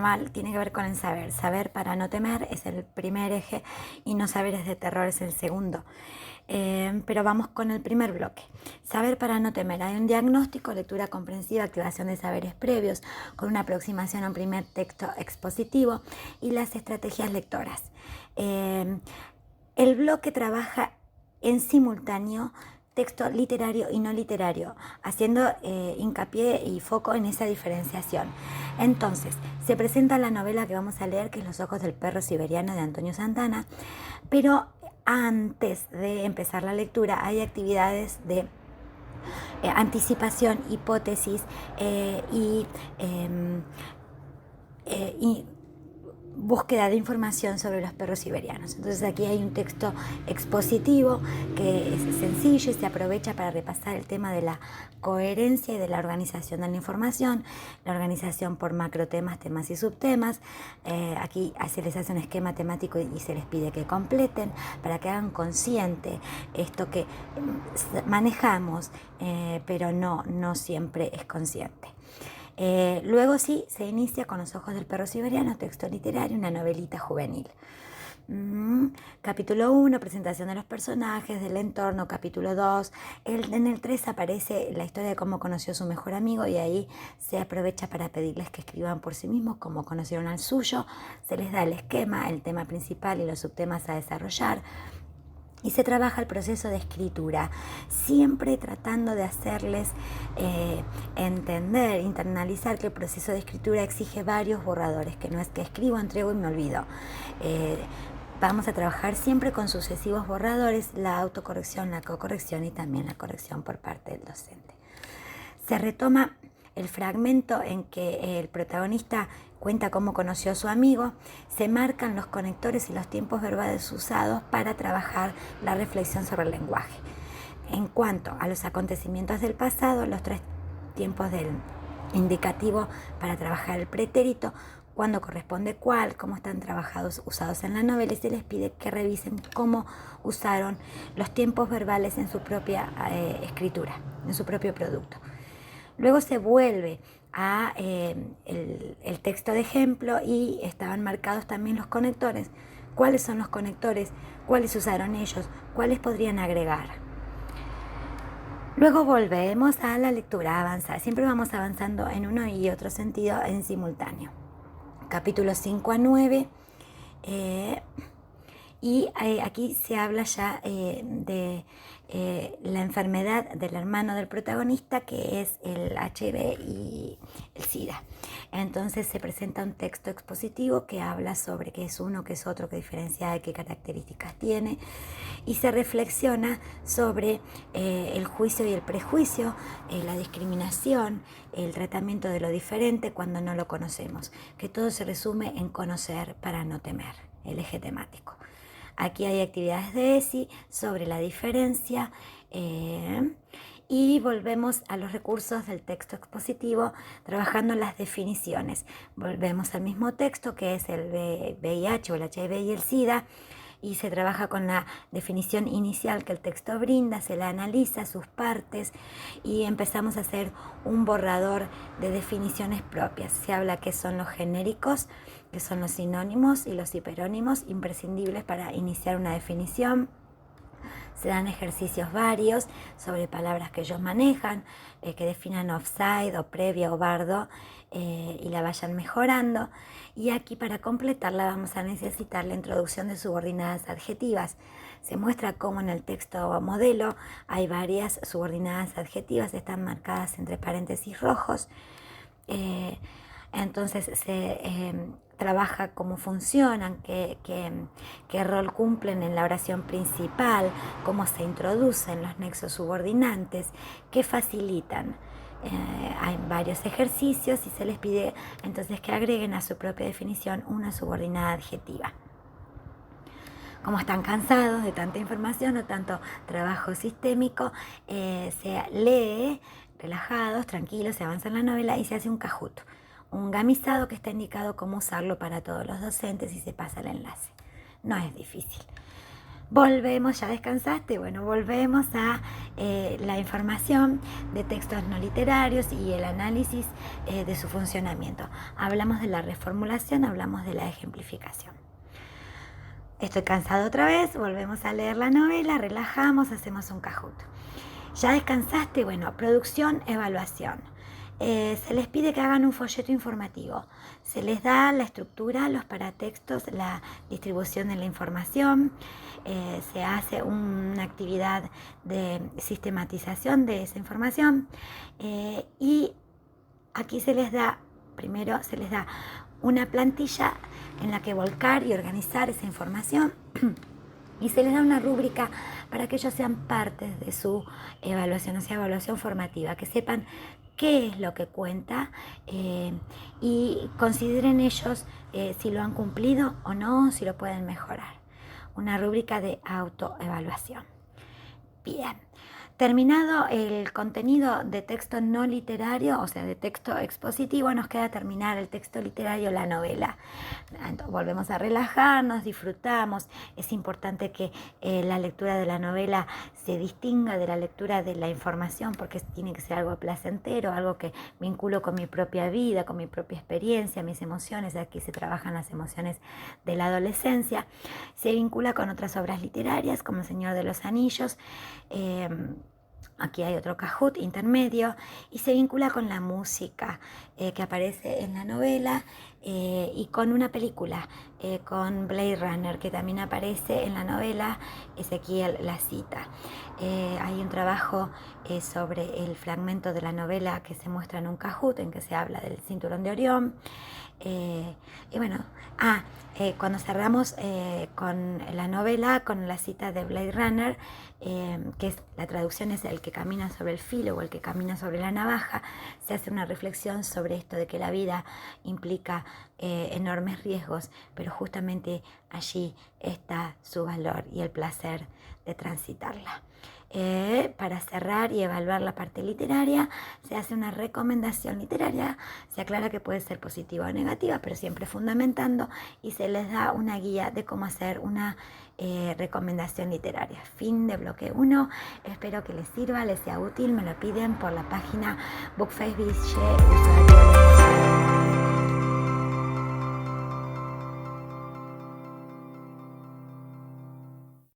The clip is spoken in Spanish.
manual tiene que ver con el saber. Saber para no temer es el primer eje y no saberes de terror es el segundo. Pero vamos con el primer bloque. Saber para no temer. Hay un diagnóstico, lectura comprensiva, activación de saberes previos, con una aproximación a un primer texto expositivo y las estrategias lectoras. El bloque trabaja en simultáneo texto literario y no literario, haciendo hincapié y foco en esa diferenciación. Entonces, se presenta la novela que vamos a leer, que es Los ojos del perro siberiano de Antonio Santana, pero antes de empezar la lectura hay actividades de anticipación, hipótesis y búsqueda de información sobre los perros siberianos. Entonces aquí hay un texto expositivo que es sencillo y se aprovecha para repasar el tema de la coherencia y de la organización de la información, la organización por macrotemas, temas y subtemas. Aquí se les hace un esquema temático y se les pide que completen para que hagan consciente esto que manejamos, pero no siempre es consciente. Luego sí, se inicia con Los ojos del perro siberiano, texto literario, una novelita juvenil. Capítulo 1, presentación de los personajes, del entorno. Capítulo 2, en el 3 aparece la historia de cómo conoció a su mejor amigo y ahí se aprovecha para pedirles que escriban por sí mismos cómo conocieron al suyo. Se les da el esquema, el tema principal y los subtemas a desarrollar. Y se trabaja el proceso de escritura, siempre tratando de hacerles entender, internalizar que el proceso de escritura exige varios borradores, que no es que escribo, entrego y me olvido. Vamos a trabajar siempre con sucesivos borradores, la autocorrección, la cocorrección y también la corrección por parte del docente. Se retoma el fragmento en que el protagonista cuenta cómo conoció a su amigo, se marcan los conectores y los tiempos verbales usados para trabajar la reflexión sobre el lenguaje. En cuanto a los acontecimientos del pasado, los 3 tiempos del indicativo para trabajar el pretérito, cuándo corresponde cuál, cómo están usados en la novela, y se les pide que revisen cómo usaron los tiempos verbales en su propia escritura, en su propio producto. Luego se vuelve a el texto de ejemplo y estaban marcados también los conectores. ¿Cuáles son los conectores? ¿Cuáles usaron ellos? ¿Cuáles podrían agregar? Luego volvemos a la lectura avanzada. Siempre vamos avanzando en uno y otro sentido en simultáneo. Capítulos 5 a 9. Y aquí se habla ya de la enfermedad del hermano del protagonista, que es el HIV y el SIDA. Entonces se presenta un texto expositivo que habla sobre qué es uno, qué es otro, qué diferencia hay, qué características tiene, y se reflexiona sobre el juicio y el prejuicio, la discriminación, el tratamiento de lo diferente cuando no lo conocemos, que todo se resume en conocer para no temer, el eje temático. Aquí hay actividades de ESI sobre la diferencia y volvemos a los recursos del texto expositivo trabajando las definiciones. Volvemos al mismo texto que es el VIH o el HIV y el SIDA, y se trabaja con la definición inicial que el texto brinda, se la analiza, sus partes, y empezamos a hacer un borrador de definiciones propias. Se habla qué son los genéricos, qué son los sinónimos y los hiperónimos imprescindibles para iniciar una definición. Se dan ejercicios varios sobre palabras que ellos manejan, que definan offside o previa o bardo, y la vayan mejorando. Y aquí, para completarla, vamos a necesitar la introducción de subordinadas adjetivas. Se muestra cómo en el texto modelo hay varias subordinadas adjetivas, están marcadas entre paréntesis rojos. Entonces se trabaja cómo funcionan, qué rol cumplen en la oración principal, cómo se introducen los nexos subordinantes, qué facilitan. Hay varios ejercicios y se les pide entonces que agreguen a su propia definición una subordinada adjetiva. Como están cansados de tanta información o tanto trabajo sistémico, se lee relajados, tranquilos, se avanza en la novela y se hace un Kahoot, un gamisado que está indicado cómo usarlo para todos los docentes, y se pasa el enlace. No es difícil. Volvemos, ¿ya descansaste? Bueno, volvemos a la información de textos no literarios y el análisis de su funcionamiento. Hablamos de la reformulación, hablamos de la ejemplificación. Estoy cansado otra vez, volvemos a leer la novela, relajamos, hacemos un Kahoot. ¿Ya descansaste? Bueno, producción, evaluación. Se les pide que hagan un folleto informativo. Se les da la estructura, los paratextos, la distribución de la información. Se hace una actividad de sistematización de esa información. Y aquí primero se les da una plantilla en la que volcar y organizar esa información. Y se les da una rúbrica para que ellos sean parte de su evaluación, o sea, evaluación formativa, que sepan qué es lo que cuenta y consideren ellos si lo han cumplido o no, si lo pueden mejorar. Una rúbrica de autoevaluación. Bien. Terminado el contenido de texto no literario, o sea, de texto expositivo, nos queda terminar el texto literario, la novela. Entonces, volvemos a relajarnos, disfrutamos. Es importante que la lectura de la novela se distinga de la lectura de la información, porque tiene que ser algo placentero, algo que vinculo con mi propia vida, con mi propia experiencia, mis emociones. Aquí se trabajan las emociones de la adolescencia. Se vincula con otras obras literarias, como El Señor de los Anillos. Aquí hay otro Kahoot intermedio y se vincula con la música que aparece en la novela y con una película, con Blade Runner, que también aparece en la novela. Ezequiel la cita. Hay un trabajo sobre el fragmento de la novela que se muestra en un Kahoot, en que se habla del cinturón de Orión. Y bueno, cuando cerramos con la novela, con la cita de Blade Runner, que es la traducción es el que camina sobre el filo o el que camina sobre la navaja, se hace una reflexión sobre esto de que la vida implica enormes riesgos, pero justamente allí está su valor y el placer de transitarla. Para cerrar y evaluar la parte literaria, se hace una recomendación literaria, se aclara que puede ser positiva o negativa, pero siempre fundamentando, y se les da una guía de cómo hacer una recomendación literaria. Fin de bloque 1. Espero que les sirva, les sea útil. Me lo piden por la página Bookface Biche, usuario